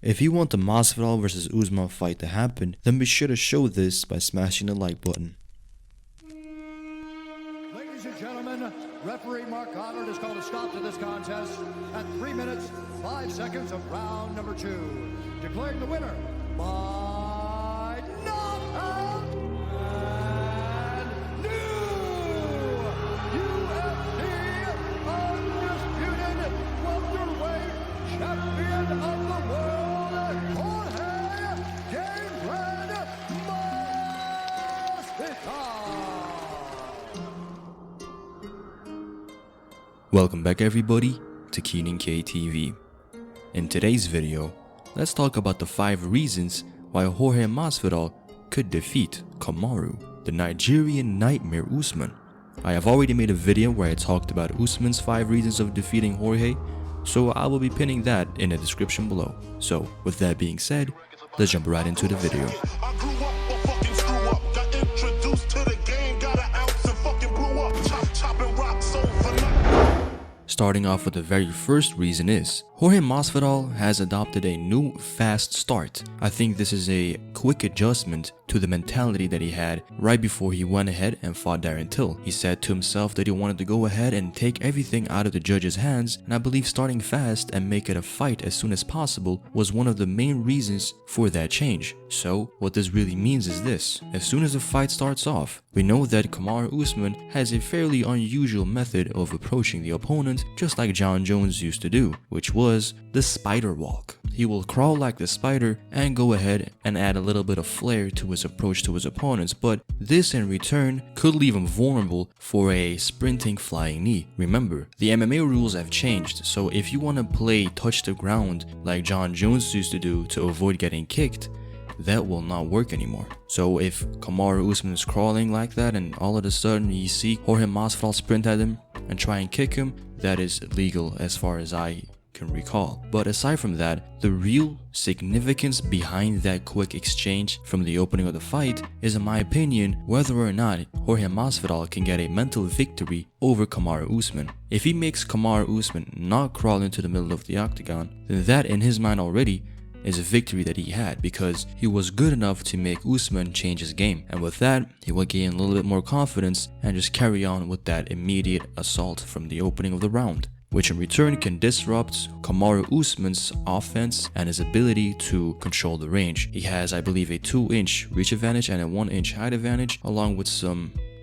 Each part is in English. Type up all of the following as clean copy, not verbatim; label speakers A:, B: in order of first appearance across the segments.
A: If you want the Masvidal vs Usman fight to happen, then be sure to show this by smashing the like button.
B: Ladies and gentlemen, referee Mark Goddard has called a stop to this contest at 3 minutes, 5 seconds of round number 2. Declaring the winner by knockout and new UFC undisputed welterweight champion of the world, Jorge Gilbert Burns.
A: Welcome back everybody to Keenan K TV. In today's video, let's talk about the 5 reasons why Jorge Masvidal could defeat Kamaru, the Nigerian nightmare Usman. I have already made a video where I talked about Usman's 5 reasons of defeating Jorge, so I will be pinning that in the description below. So with that being said, let's jump right into the video. Starting off with the very first reason is, Jorge Masvidal has adopted a new fast start. I think this is a quick adjustment to the mentality that he had right before he went ahead and fought Darren Till. He said to himself that he wanted to go ahead and take everything out of the judge's hands, and I believe starting fast and make it a fight as soon as possible was one of the main reasons for that change. So what this really means is this: as soon as the fight starts off, we know that Kamaru Usman has a fairly unusual method of approaching the opponent, just like Jon Jones used to do, which was the spider walk. He will crawl like the spider and go ahead and add a little bit of flair to his approach to his opponents, but this in return could leave him vulnerable for a sprinting flying knee. Remember, the MMA rules have changed, so if you want to play touch the ground like Jon Jones used to do to avoid getting kicked, that will not work anymore. So if Kamaru Usman is crawling like that and all of a sudden you see Jorge Masvidal sprint at him and try and kick him, that is legal as far as I can recall. But aside from that, the real significance behind that quick exchange from the opening of the fight is, in my opinion, whether or not Jorge Masvidal can get a mental victory over Kamaru Usman. If he makes Kamaru Usman not crawl into the middle of the octagon, then that in his mind already is a victory that he had, because he was good enough to make Usman change his game, and with that he will gain a little bit more confidence and just carry on with that immediate assault from the opening of the round, which in return can disrupt Kamaru Usman's offense and his ability to control the range. He has, I believe, a 2-inch reach advantage and a 1-inch height advantage, along with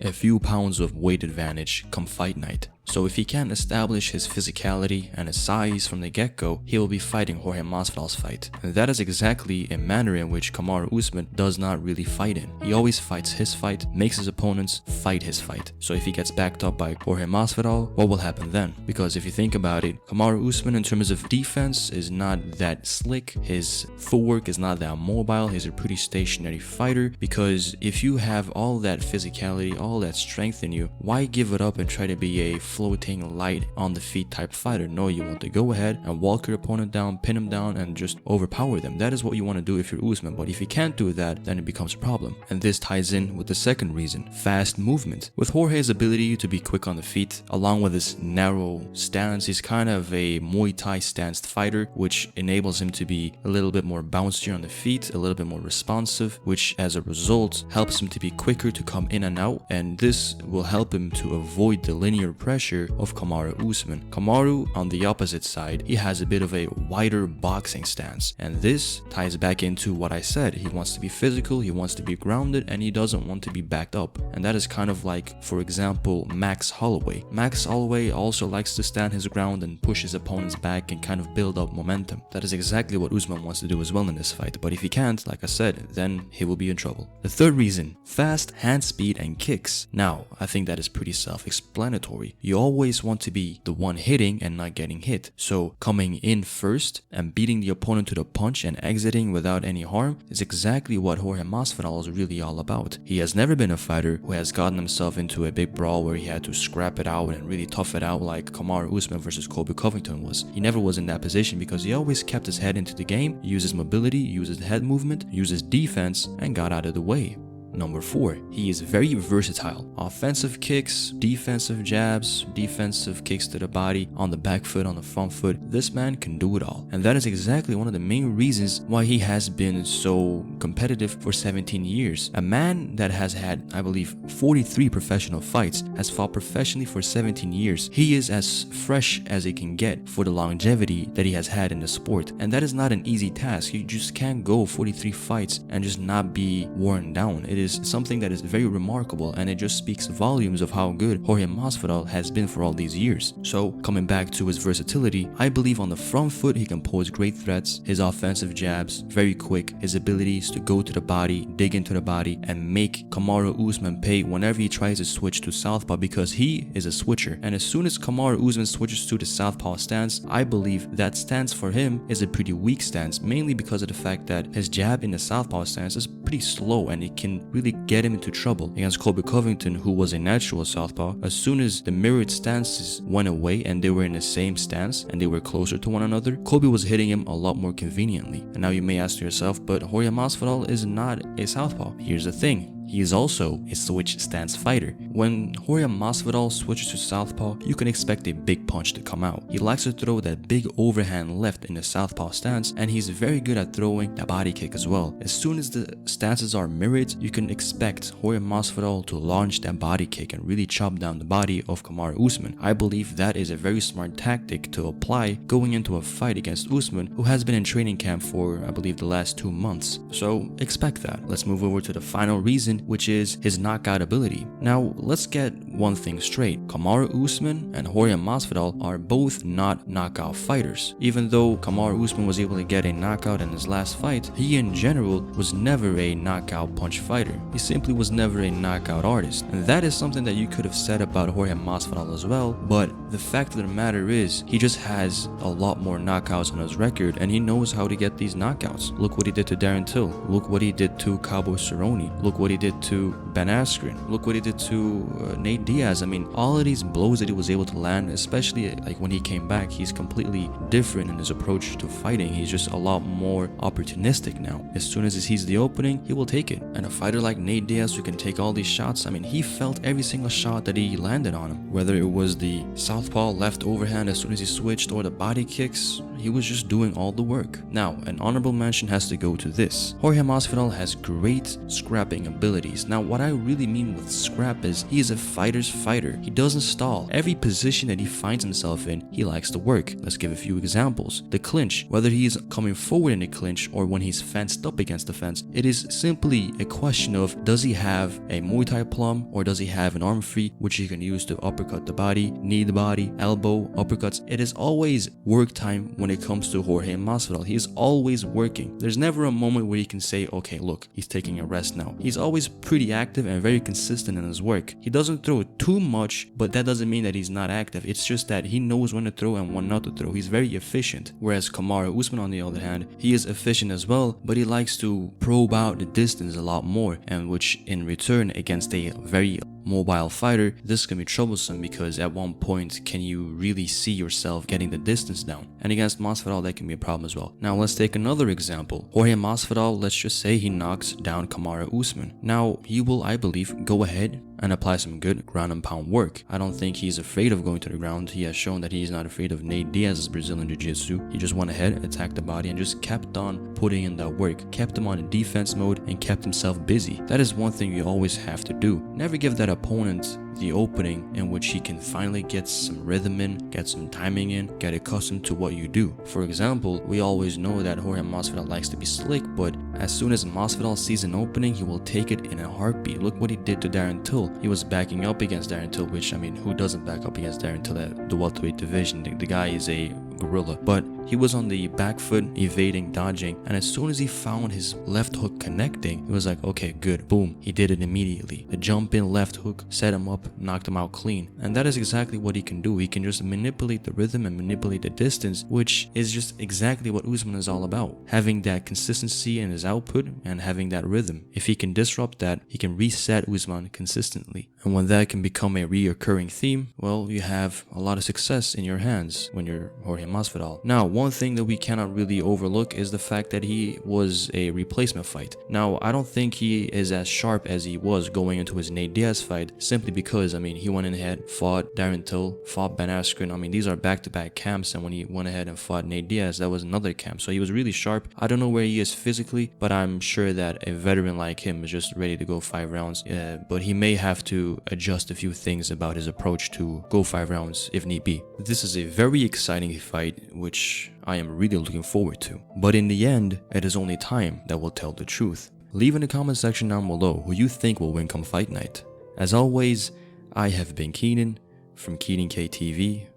A: a few pounds of weight advantage come fight night. So if he can't establish his physicality and his size from the get-go, he will be fighting Jorge Masvidal's fight. And that is exactly a manner in which Kamaru Usman does not really fight in. He always fights his fight, makes his opponents fight his fight. So if he gets backed up by Jorge Masvidal, what will happen then? Because if you think about it, Kamaru Usman in terms of defense is not that slick, his footwork is not that mobile, he's a pretty stationary fighter. Because if you have all that physicality, all that strength in you, why give it up and try to be a floating light on the feet type fighter? No, you want to go ahead and walk your opponent down, pin him down, and just overpower them. That is what you want to do if you're Usman. But if you can't do that, then it becomes a problem. And this ties in with the second reason: fast movement. With Jorge's ability to be quick on the feet, along with his narrow stance, he's kind of a Muay Thai stanced fighter, which enables him to be a little bit more bouncy on the feet, a little bit more responsive, which as a result helps him to be quicker to come in and out, and this will help him to avoid the linear pressure of Kamaru Usman. Kamaru, on the opposite side, he has a bit of a wider boxing stance, and this ties back into what I said. He wants to be physical, he wants to be grounded, and he doesn't want to be backed up. And that is kind of like, for example, Max Holloway. Max Holloway also likes to stand his ground and push his opponents back and kind of build up momentum. That is exactly what Usman wants to do as well in this fight, but if he can't, like I said, then he will be in trouble. The third reason: fast hand speed and kicks. Now, I think that is pretty self-explanatory. You always want to be the one hitting and not getting hit. So coming in first and beating the opponent to the punch and exiting without any harm is exactly what Jorge Masvidal is really all about. He has never been a fighter who has gotten himself into a big brawl where he had to scrap it out and really tough it out like Kamaru Usman versus Colby Covington was. He never was in that position because he always kept his head into the game, uses mobility, uses head movement, uses defense, and got out of the way. Number 4, he is very versatile. Offensive kicks, defensive jabs, defensive kicks to the body, on the back foot, on the front foot. This man can do it all. And that is exactly one of the main reasons why he has been so competitive for 17 years. A man that has had, I believe, 43 professional fights, has fought professionally for 17 years. He is as fresh as he can get for the longevity that he has had in the sport. And that is not an easy task. You just can't go 43 fights and just not be worn down. It is something that is very remarkable, and it just speaks volumes of how good Jorge Masvidal has been for all these years. So coming back to his versatility, I believe on the front foot he can pose great threats. His offensive jabs, very quick. His abilities to go to the body, dig into the body, and make Kamaru Usman pay whenever he tries to switch to southpaw, because he is a switcher. And as soon as Kamaru Usman switches to the southpaw stance, I believe that stance for him is a pretty weak stance, mainly because of the fact that his jab in the southpaw stance is pretty slow, and it can really get him into trouble. Against Colby Covington, who was a natural southpaw, as soon as the mirrored stances went away and they were in the same stance and they were closer to one another, Colby was hitting him a lot more conveniently. And now you may ask yourself, but Jorge Masvidal is not a southpaw. Here's the thing. He is also a switch stance fighter. When Jorge Masvidal switches to southpaw, you can expect a big punch to come out. He likes to throw that big overhand left in the southpaw stance, and he's very good at throwing the body kick as well. As soon as the stances are mirrored, you can expect Jorge Masvidal to launch that body kick and really chop down the body of Kamaru Usman. I believe that is a very smart tactic to apply going into a fight against Usman, who has been in training camp for, I believe, the last 2 months. So expect that. Let's move over to the final reason, which is his knockout ability. Now, let's get one thing straight. Kamaru Usman and Jorge Masvidal are both not knockout fighters. Even though Kamaru Usman was able to get a knockout in his last fight, he in general was never a knockout punch fighter. He simply was never a knockout artist. And that is something that you could have said about Jorge Masvidal as well, but the fact of the matter is, he just has a lot more knockouts on his record, and he knows how to get these knockouts. Look what he did to Darren Till. Look what he did to Cowboy Cerrone. Look what he did to Ben Askren. Look what he did to Nate Diaz. I mean, all of these blows that he was able to land, especially like when he came back, he's completely different in his approach to fighting. He's just a lot more opportunistic now. As soon as he sees the opening, he will take it. And a fighter like Nate Diaz who can take all these shots, I mean, he felt every single shot that he landed on him. Whether it was the southpaw left overhand as soon as he switched or the body kicks, he was just doing all the work. Now, an honorable mention has to go to this. Jorge Masvidal has great scrapping abilities. Now, what I really mean with scrap is he is a fighter's fighter. He doesn't stall. Every position that he finds himself in, he likes to work. Let's give a few examples. The clinch, whether he is coming forward in the clinch or when he's fenced up against the fence, it is simply a question of, does he have a Muay Thai plum or does he have an arm free which he can use to uppercut the body, knee the body, elbow, uppercuts. It is always work time when it comes to Jorge Masvidal. He is always working. There's never a moment where you can say, okay, look, he's taking a rest now. He's always pretty active and very consistent in his work. He doesn't throw too much, but that doesn't mean that he's not active. It's just that he knows when to throw and when not to throw. He's very efficient. Whereas Kamaru Usman, on the other hand, he is efficient as well, but he likes to probe out the distance a lot more, and which in return against a very mobile fighter, this can be troublesome because at one point, can you really see yourself getting the distance down? And against Masvidal, that can be a problem as well. Now, let's take another example. Jorge Masvidal, let's just say he knocks down Kamaru Usman. Now, he will, I believe, go ahead and apply some good ground and pound work. I don't think he's afraid of going to the ground. He has shown that he's not afraid of Nate Diaz's Brazilian Jiu-Jitsu. He just went ahead, attacked the body, and just kept on putting in that work, kept him on a defense mode, and kept himself busy. That is one thing you always have to do. Never give that opponent the opening in which he can finally get some rhythm in, get some timing in, get accustomed to what you do. For example, we always know that Jorge Masvidal likes to be slick, but as soon as Masvidal sees an opening, he will take it in a heartbeat. Look what he did to Darren Till. He was backing up against Darren Till, which, I mean, who doesn't back up against Darren Till at the welterweight division? The guy is a gorilla. But he was on the back foot, evading, dodging, and as soon as he found his left hook connecting, he was like, okay, good, boom, he did it immediately. The jump in left hook set him up, knocked him out clean. And that is exactly what he can do. He can just manipulate the rhythm and manipulate the distance, which is just exactly what Usman is all about. Having that consistency in his output and having that rhythm. If he can disrupt that, he can reset Usman consistently. And when that can become a reoccurring theme, well, you have a lot of success in your hands when you're Jorge Masvidal. Now, one thing that we cannot really overlook is the fact that he was a replacement fight. Now, I don't think he is as sharp as he was going into his Nate Diaz fight, simply because, I mean, he went ahead, fought Darren Till, fought Ben Askren. I mean, these are back-to-back camps, and when he went ahead and fought Nate Diaz, that was another camp. So he was really sharp. I don't know where he is physically, but I'm sure that a veteran like him is just ready to go 5 rounds. But he may have to adjust a few things about his approach to go 5 rounds if need be. This is a very exciting fight, which I am really looking forward to. But in the end, it is only time that will tell the truth. Leave in the comment section down below who you think will win come fight night. As always, I have been Keenan from Keenan KTV,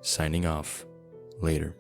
A: signing off. Later.